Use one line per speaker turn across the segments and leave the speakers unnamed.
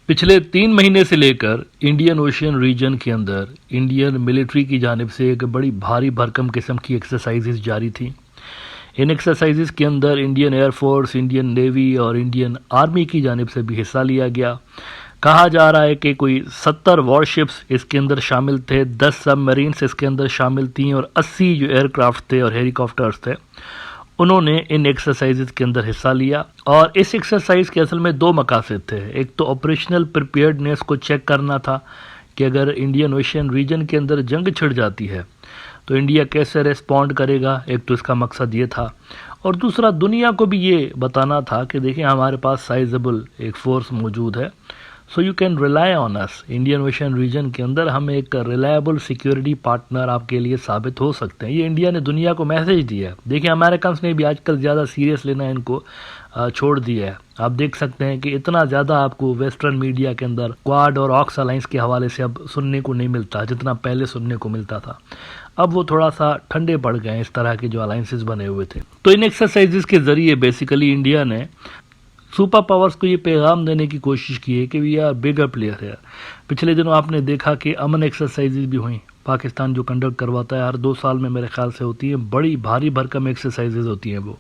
पिछले 3 महीने से लेकर इंडियन ओशियन रीजन के अंदर इंडियन मिलिट्री की जानिब से एक बड़ी भारी भरकम किस्म की एक्सरसाइजेज जारी थी। इन एक्सरसाइजेज के अंदर इंडियन एयरफोर्स, इंडियन नेवी और इंडियन आर्मी की जानिब से भी हिस्सा लिया गया। कहा जा रहा है कि कोई 70 वॉरशिप्स इसके अंदर शामिल थे, 10 सबमरीन्स इसके अंदर शामिल थी और 80 जो एयरक्राफ्ट थे और हेलीकॉप्टर्स थे, उन्होंने इन एक्सरसाइजेज के अंदर हिस्सा लिया। और इस एक्सरसाइज के असल में 2 मकासद थे। एक तो ऑपरेशनल प्रिपेयर्डनेस को चेक करना था कि अगर इंडियन ओशियन रीजन के अंदर जंग छिड़ जाती है तो इंडिया कैसे रिस्पॉन्ड करेगा, एक तो इसका मकसद ये था। और दूसरा दुनिया को भी ये बताना था कि देखिए हमारे पास साइजेबल एक फोर्स मौजूद है, so you can rely on us. Indian Ocean region के अंदर हम एक रिलायबल सिक्योरिटी पार्टनर आपके लिए साबित हो सकते हैं। ये इंडिया ने दुनिया को मैसेज दिया है। देखिए अमेरिकन्स ने भी आजकल ज़्यादा सीरियस लेना इनको छोड़ दिया है। आप देख सकते हैं कि इतना ज़्यादा आपको वेस्टर्न मीडिया के अंदर क्वाड और ऑक्स अलायंस के हवाले से अब सुनने को नहीं मिलता जितना पहले सुनने को मिलता था। अब वो थोड़ा सा ठंडे पड़ गए हैं इस तरह के जो अलायंसेस बने हुए थे। तो इन एक्सरसाइजेस के ज़रिए बेसिकली इंडिया ने सुपर पावर्स को ये पैगाम देने की कोशिश की है कि वी आर बिगर प्लेयर है। पिछले दिनों आपने देखा कि अमन एक्सरसाइजेज भी हुई। पाकिस्तान जो कंडक्ट करवाता है हर 2 साल में मेरे ख्याल से होती है, बड़ी भारी भरकम एक्सरसाइजेज होती हैं वो,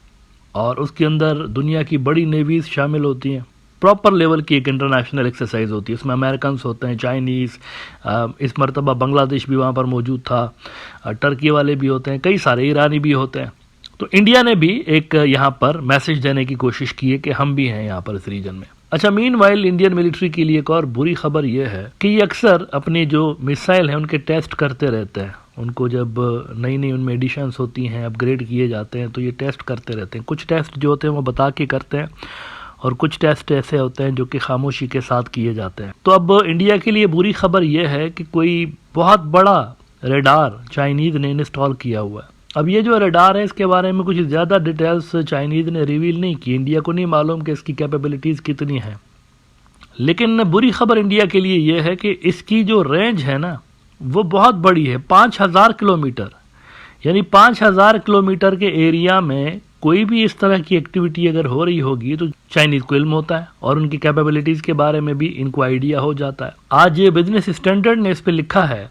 और उसके अंदर दुनिया की बड़ी नेवीज शामिल होती हैं। प्रॉपर लेवल की एक इंटरनेशनल एक्सरसाइज होती है। उसमें अमेरिकन्स होते हैं, चाइनीज़, इस मरतबा बांग्लादेश भी वहाँ पर मौजूद था, टर्की वाले भी होते हैं, कई सारे ईरानी भी होते हैं। तो इंडिया ने भी एक यहाँ पर मैसेज देने की कोशिश की है कि हम भी हैं यहाँ पर इस रीजन में। अच्छा, मीनवाइल इंडियन मिलिट्री के लिए एक और बुरी खबर यह है कि ये अक्सर अपनी जो मिसाइल हैं उनके टेस्ट करते रहते हैं। उनको जब नई नई उनमें एडिशंस होती हैं, अपग्रेड किए जाते हैं, तो ये टेस्ट करते रहते हैं। कुछ टेस्ट जो होते हैं वो बता के करते हैं और कुछ टेस्ट ऐसे होते हैं जो कि खामोशी के साथ किए जाते हैं। तो अब इंडिया के लिए बुरी खबर यह है कि कोई बहुत बड़ा रेडार चाइनीज़ ने इंस्टॉल किया हुआ है। अब ये जो रेडार है इसके बारे में कुछ ज़्यादा डिटेल्स चाइनीज़ ने रिवील नहीं की। इंडिया को नहीं मालूम कि इसकी कैपेबिलिटीज़ कितनी हैं। लेकिन बुरी खबर इंडिया के लिए ये है कि इसकी जो रेंज है ना वो बहुत बड़ी है, 5000 किलोमीटर। यानी 5000 किलोमीटर के एरिया में कोई भी इस तरह की एक्टिविटी अगर हो रही होगी तो चाइनीज़ को इल्म होता है और उनकी कैपेबिलिटीज़ के बारे में भी इनको आइडिया हो जाता है। आज ये बिजनेस स्टैंडर्ड ने इस पर लिखा है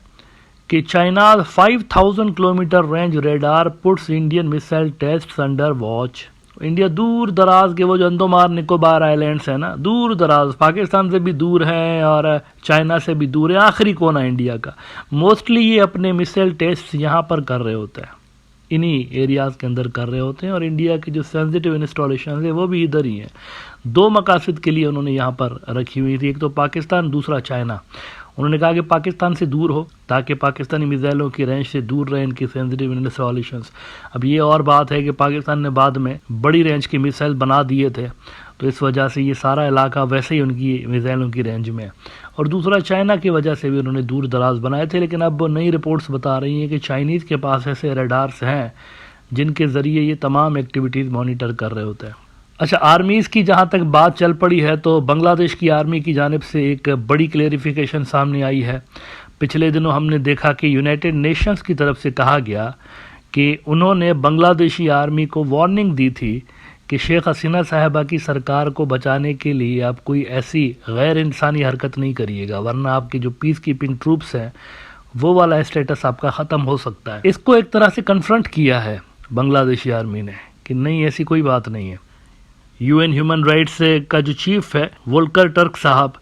कि China 5000 kilometre range radar puts Indian missile test under watch. India दूर दराज के वो जो अंडमान निकोबार आइलैंड्स है ना, दूर दराज, पाकिस्तान से भी दूर है और चाइना से भी दूर है, आखिरी कोना इंडिया का। मोस्टली ये अपने मिसाइल टेस्ट यहाँ पर कर रहे होते हैं, इन्हीं एरियाज़ के अंदर कर रहे होते हैं। और इंडिया की जो सेंसिटिव इंस्टॉलेशन है वो भी इधर ही है। 2 मकासद के लिए उन्होंने यहाँ पर रखी हुई थी, एक तो पाकिस्तान, दूसरा चाइना। उन्होंने कहा कि पाकिस्तान से दूर हो ताकि पाकिस्तानी मिसाइलों की रेंज से दूर रहे इनकी सेंसिटिव इंस्टॉलेशंस। अब ये और बात है कि पाकिस्तान ने बाद में बड़ी रेंज की मिसाइल बना दिए थे, तो इस वजह से ये सारा इलाका वैसे ही उनकी मिसाइलों की रेंज में है। और दूसरा चाइना की वजह से भी उन्होंने दूर दराज बनाए थे। लेकिन अब नई रिपोर्ट्स बता रही हैं कि चाइनीज़ के पास ऐसे रेडार्स हैं जिनके ज़रिए ये तमाम एक्टिविटीज़ मॉनिटर कर रहे होते हैं। अच्छा, आर्मीज़ की जहाँ तक बात चल पड़ी है तो बांग्लादेश की आर्मी की जानिब से एक बड़ी क्लेरिफिकेशन सामने आई है। पिछले दिनों हमने देखा कि यूनाइटेड नेशंस की तरफ से कहा गया कि उन्होंने बांग्लादेशी आर्मी को वार्निंग दी थी कि शेख हसीना साहिबा की सरकार को बचाने के लिए आप कोई ऐसी गैर इंसानी हरकत नहीं करिएगा, वरना आपके जो पीस कीपिंग ट्रूप्स हैं वो वाला स्टेटस आपका ख़त्म हो सकता है। इसको एक तरह से कन्फ्रंट किया है बांग्लादेशी आर्मी ने कि नहीं, ऐसी कोई बात नहीं है। यूएन ह्यूमन राइट्स का जो चीफ है वोल्कर टर्क साहब,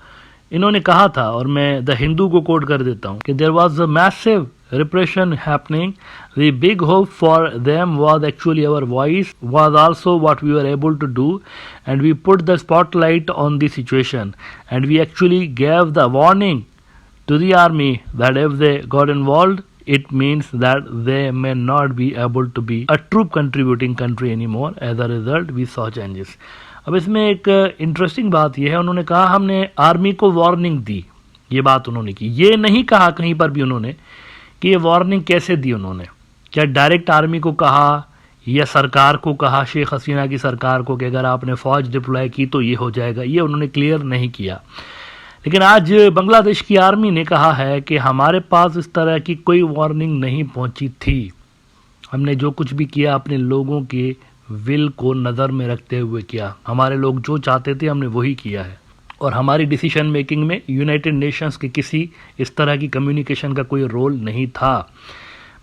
इन्होंने कहा था, और मैं द हिंदू को कोट कर देता हूँ, कि there was a massive repression happening. The big hope for them was actually our voice was also what we were able to do, and we put the spotlight on the situation, and we actually gave the warning to the army that if they got involved it means that they may not be able to be a troop contributing country anymore. As a result we saw changes. अब इसमें एक interesting बात यह है, उन्होंने कहा हमने army को वार्निंग दी, ये बात उन्होंने की। ये नहीं कहा कहीं पर भी उन्होंने कि ये वार्निंग कैसे दी उन्होंने, क्या डायरेक्ट आर्मी को कहा या सरकार को कहा, शेख हसीना की सरकार को, कि अगर आपने फ़ौज डिप्लॉय की तो ये हो जाएगा, ये उन्होंने क्लियर नहीं किया। लेकिन आज बांग्लादेश की आर्मी ने कहा है कि हमारे पास इस तरह की कोई वार्निंग नहीं पहुंची थी, हमने जो कुछ भी किया अपने लोगों के विल को नज़र में रखते हुए किया, हमारे लोग जो चाहते थे हमने वही किया है। اور ہماری ڈیسیشن میکنگ میں یونائٹڈ نیشنز کے کسی اس طرح کی کمیونیکیشن کا کوئی رول نہیں تھا۔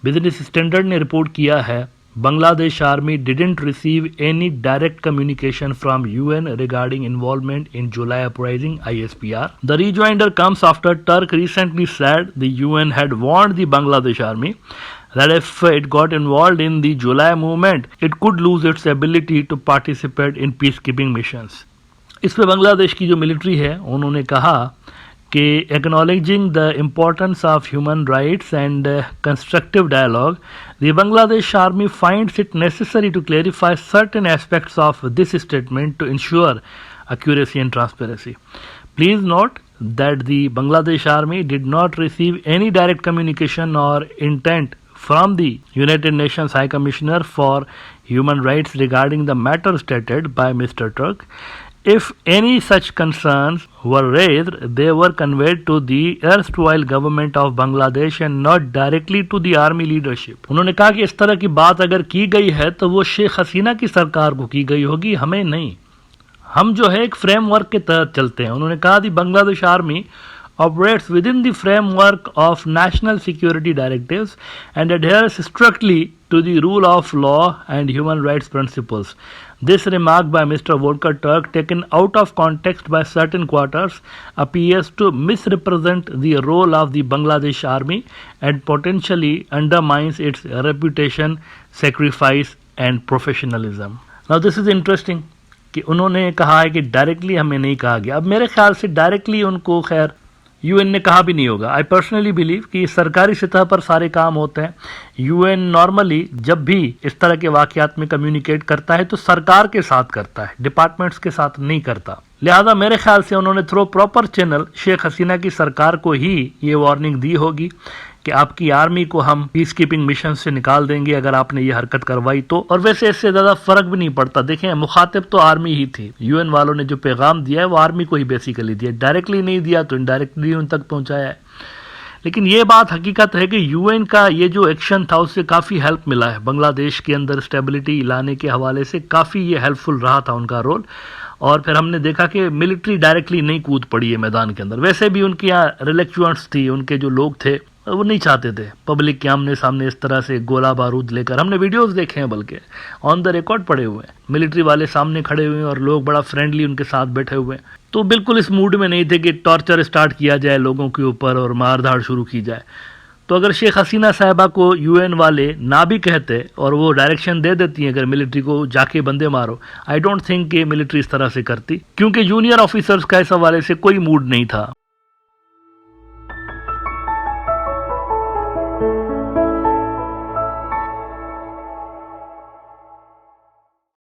بزنس اسٹینڈرڈ نے رپورٹ کیا ہے Bangladesh Army didn't receive any direct communication from UN regarding involvement in July uprising ISPR. The rejoinder comes after Turk recently said the UN had warned the Bangladesh Army that if it got involved in the July movement, it could lose its ability to participate in peacekeeping missions. اس پہ بنگلہ دیش کی جو military ہے انہوں نے کہا کہ acknowledging the importance of human rights and constructive dialogue, the Bangladesh Army finds it necessary to clarify certain aspects of this statement to ensure accuracy and transparency. Please note that the Bangladesh Army did not receive any direct communication or intent from the United Nations High Commissioner for Human Rights regarding the matter stated by Mr. Turk. If any such concerns were raised, they were conveyed to the erstwhile government of Bangladesh and not directly to the army leadership. انہوں نے کہا کہ اس طرح کی بات اگر کی گئی ہے تو وہ شیخ حسینہ کی سرکار کو کی گئی ہوگی، ہمیں نہیں۔ ہم جو ہے ایک فریم ورک کے تحت چلتے ہیں۔ انہوں نے کہا دی بنگلہ دیش army operates within the framework of national security directives and adheres strictly to the rule of law and human rights principles. This remark by Mr. Volker Turk, taken out of context by certain quarters, appears to misrepresent the role of the Bangladesh Army and potentially undermines its reputation, sacrifice and professionalism. Now this is interesting کہ انہوں نے کہا ہے کہ directly ہمیں نہیں کہا گیا۔ اب میرے خیال سے ڈائریکٹلی ان کو خیر یو این نے کہا بھی نہیں ہوگا۔ آئی پرسنلی بلیو کہ سرکاری سطح پر سارے کام ہوتے ہیں۔ یو این نارملی جب بھی اس طرح کے واقعات میں کمیونیکیٹ کرتا ہے تو سرکار کے ساتھ کرتا ہے، ڈپارٹمنٹس کے ساتھ نہیں کرتا۔ لہذا میرے خیال سے انہوں نے through proper channel Sheikh Hasina کی سرکار کو ہی یہ وارننگ دی ہوگی کہ آپ کی آرمی کو ہم پیس کیپنگ مشن سے نکال دیں گے اگر آپ نے یہ حرکت کروائی تو۔ اور ویسے اس سے زیادہ فرق بھی نہیں پڑتا، دیکھیں مخاطب تو آرمی ہی تھی، یو این والوں نے جو پیغام دیا ہے وہ آرمی کو ہی بیسیکلی دیا، ڈائریکٹلی نہیں دیا تو انڈائریکٹلی ان تک پہنچایا ہے۔ لیکن یہ بات حقیقت ہے کہ یو این کا یہ جو ایکشن تھا اس سے کافی ہیلپ ملا ہے، بنگلہ دیش کے اندر اسٹیبلٹی لانے کے حوالے سے کافی یہ ہیلپ فل رہا تھا ان کا رول۔ اور پھر ہم نے دیکھا کہ ملٹری ڈائریکٹلی نہیں کود پڑی ہے میدان کے اندر، ویسے بھی ان کی یہاں ریلیکچوئنٹس تھی، ان کے جو لوگ تھے وہ نہیں چاہتے تھے پبلک کے آمنے سامنے اس طرح سے گولہ بارود لے کر۔ ہم نے ویڈیوز دیکھے ہیں، بلکہ آن دا ریکارڈ پڑے ہوئے ہیں، ملٹری والے سامنے کھڑے ہوئے ہیں اور لوگ بڑا فرینڈلی ان کے ساتھ بیٹھے ہوئے ہیں، تو بالکل اس موڈ میں نہیں تھے کہ ٹارچر اسٹارٹ کیا جائے لوگوں کے اوپر اور مار دھاڑ شروع کی جائے۔ تو اگر شیخ حسینہ صاحبہ کو یو این والے نہ بھی کہتے اور وہ ڈائریکشن دے دیتی ہیں اگر ملٹری کو جا کے بندے مارو، آئی ڈونٹ تھنک کہ ملٹری اس طرح سے کرتی، کیونکہ جونیئر آفیسرز کا اس حوالے سے کوئی موڈ نہیں تھا۔